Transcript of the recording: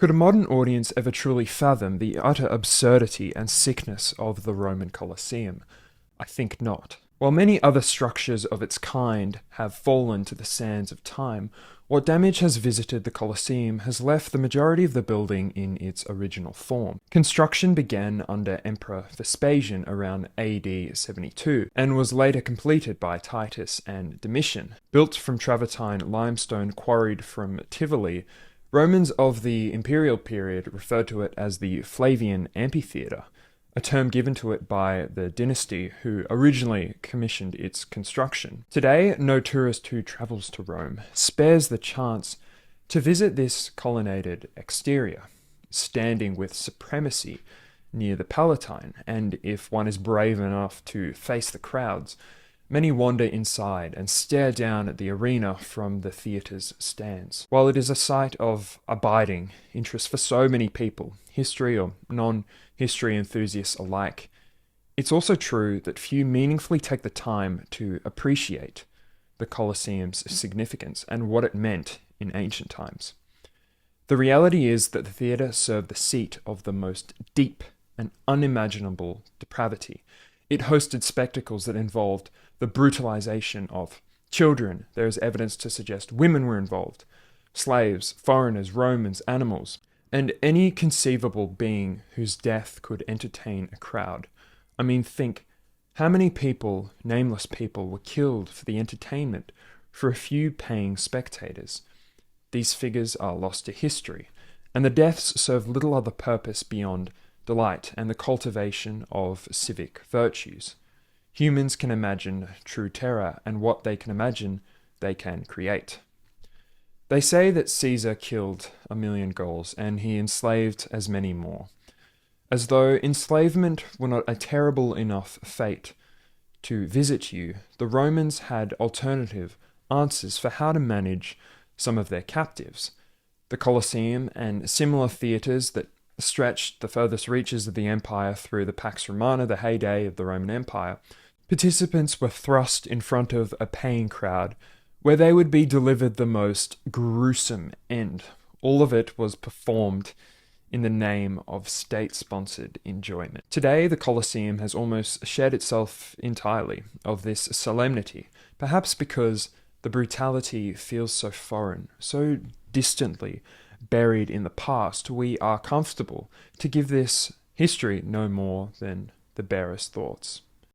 Could a modern audience ever truly fathom the utter absurdity and sickness of the Roman Colosseum? I think not. While many other structures of its kind have fallen to the sands of time, what damage has visited the Colosseum has left the majority of the building in its original form. Construction began under Emperor Vespasian around AD 72, and was later completed by Titus and Domitian. Built from travertine limestone quarried from Tivoli, Romans of the imperial period referred to it as the Flavian Amphitheatre, a term given to it by the dynasty who originally commissioned its construction. Today, no tourist who travels to Rome spares the chance to visit this colonnaded exterior, standing with supremacy near the Palatine, and if one is brave enough to face the crowds, many wander inside and stare down at the arena from the theatre's stands. While it is a site of abiding interest for so many people, history or non-history enthusiasts alike, it's also true that few meaningfully take the time to appreciate the Colosseum's significance and what it meant in ancient times. The reality is that the theatre served the seat of the most deep and unimaginable depravity. It hosted spectacles that involved the brutalization of children. There is evidence to suggest women were involved, slaves, foreigners, Romans, animals, and any conceivable being whose death could entertain a crowd. I mean, think how many people, nameless people, were killed for the entertainment for a few paying spectators. These figures are lost to history, and the deaths serve little other purpose beyond delight and the cultivation of civic virtues. Humans can imagine true terror, and what they can imagine, they can create. They say that Caesar killed 1,000,000 Gauls, and he enslaved as many more. As though enslavement were not a terrible enough fate to visit you, the Romans had alternative answers for how to manage some of their captives. The Colosseum and similar theatres that stretched the furthest reaches of the empire through the Pax Romana, the heyday of the Roman Empire, participants were thrust in front of a paying crowd where they would be delivered the most gruesome end. All of it was performed in the name of state-sponsored enjoyment. Today, the Colosseum has almost shed itself entirely of this solemnity, perhaps because the brutality feels so foreign, so distantly buried in the past. We are comfortable to give this history no more than the barest thoughts.